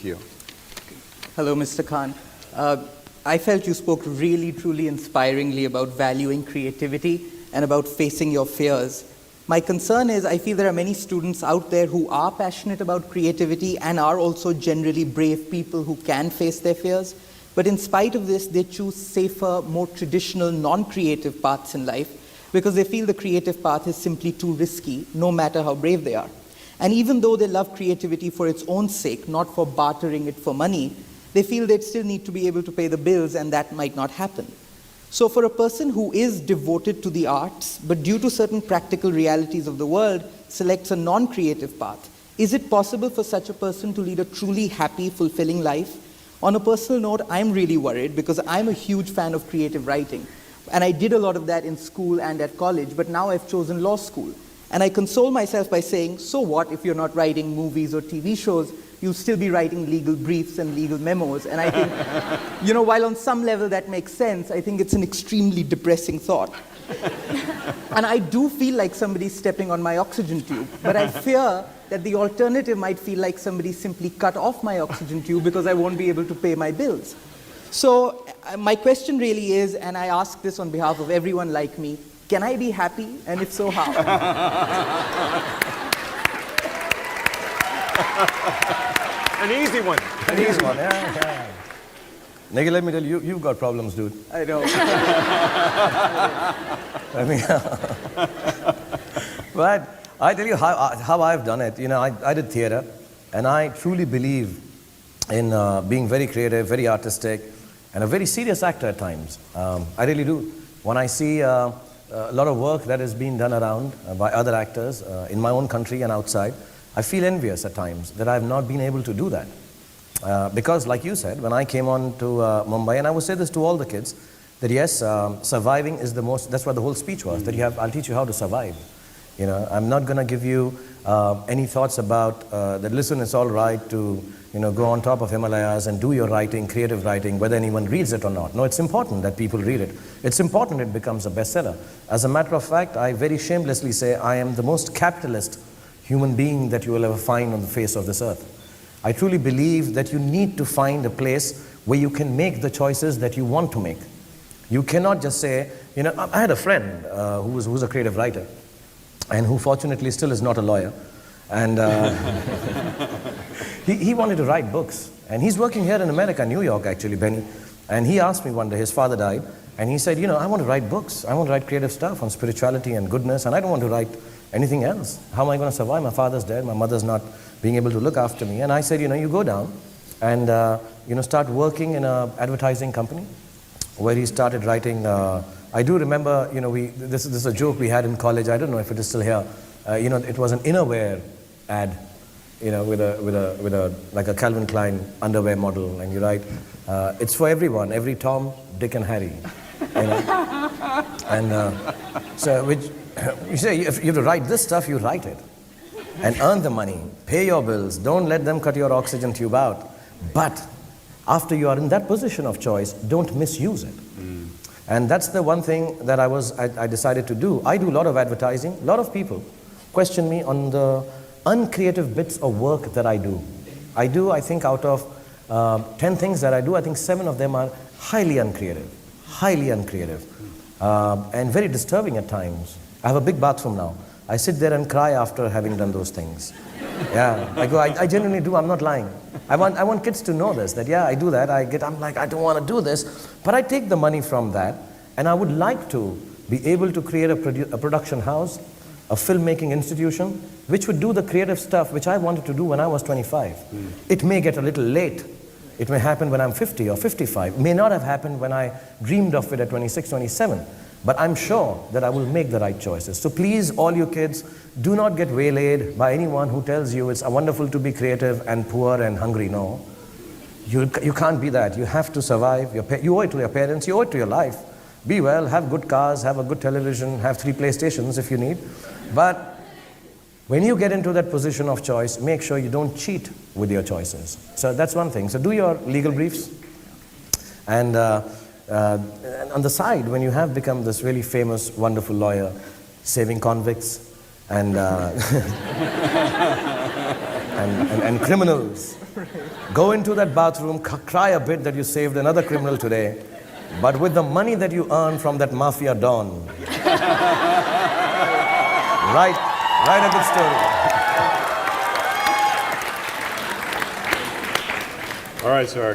you. Hello, Mr. Khan. I felt you spoke really, truly inspiringly about valuing creativity and about facing your fears. My concern is I feel there are many students out there who are passionate about creativity and are also generally brave people who can face their fears. But in spite of this, they choose safer, more traditional, non-creative paths in life because they feel the creative path is simply too risky, no matter how brave they are. And even though they love creativity for its own sake, not for bartering it for money, they feel they'd still need to be able to pay the bills, and that might not happen. So for a person who is devoted to the arts, but due to certain practical realities of the world, selects a non-creative path, is it possible for such a person to lead a truly happy, fulfilling life? On a personal note, I'm really worried because I'm a huge fan of creative writing. And I did a lot of that in school and at college, but now I've chosen law school. And I console myself by saying, so what if you're not writing movies or TV shows? You'll still be writing legal briefs and legal memos. And I think, while on some level that makes sense, I think it's an extremely depressing thought. And I do feel like somebody's stepping on my oxygen tube, but I fear that the alternative might feel like somebody simply cut off my oxygen tube because I won't be able to pay my bills. So my question really is, and I ask this on behalf of everyone like me, can I be happy? And if so, how? An easy one. An easy one, yeah. Nigga, let me tell you, you've got problems, dude. I know. But I tell you how I've done it. I did theater, and I truly believe in being very creative, very artistic, and a very serious actor at times. I really do. When I see a lot of work that is being done around by other actors in my own country and outside, I feel envious at times that I've not been able to do that. Because like you said, when I came on to Mumbai, and I would say this to all the kids, that yes, surviving is the most, that's what the whole speech was, that I'll teach you how to survive. I'm not going to give you any thoughts about that, listen, it's all right to, go on top of Himalayas and do your writing, creative writing, whether anyone reads it or not. No, it's important that people read it. It's important it becomes a bestseller. As a matter of fact, I very shamelessly say I am the most capitalist human being that you will ever find on the face of this earth. I truly believe that you need to find a place where you can make the choices that you want to make. You cannot just say, I had a friend who was a creative writer, and who fortunately still is not a lawyer. And he wanted to write books. And he's working here in America, New York actually, Benny. And he asked me one day, his father died, and he said, I want to write books. I want to write creative stuff on spirituality and goodness, and I don't want to write anything else. How am I going to survive? My father's dead, my mother's not being able to look after me. And I said, you go down and start working in an advertising company, where he started writing. I do remember, this is a joke we had in college. I don't know if it is still here. It was an innerwear ad, with a like a Calvin Klein underwear model, and you write, it's for everyone, every Tom, Dick, and Harry. And so, which you say, if you have to write this stuff, you write it, and earn the money, pay your bills. Don't let them cut your oxygen tube out. But after you are in that position of choice, don't misuse it. And that's the one thing that I decided to do. I do a lot of advertising. A lot of people question me on the uncreative bits of work that I do. I think out of 10 things that I do, I think 7 of them are highly uncreative, and very disturbing at times. I have a big bathroom now. I sit there and cry after having done those things. Yeah, I genuinely do, I'm not lying. I want kids to know this, that yeah, I do that. I'm like, I don't want to do this, but I take the money from that, and I would like to be able to create a production house, a filmmaking institution, which would do the creative stuff which I wanted to do when I was 25. It may get a little late. It may happen when I'm 50 or 55. It may not have happened when I dreamed of it at 26, 27. But I'm sure that I will make the right choices. So please, all you kids, do not get waylaid by anyone who tells you it's wonderful to be creative and poor and hungry. No. You can't be that. You have to survive. You owe it to your parents. You owe it to your life. Be well, have good cars, have a good television, have 3 PlayStations if you need. But when you get into that position of choice, make sure you don't cheat with your choices. So that's one thing. So do your legal briefs. And on the side, when you have become this really famous, wonderful lawyer, saving convicts and and criminals. Go into that bathroom, cry a bit that you saved another criminal today, but with the money that you earn from that mafia don. Write a good story. All right, sir.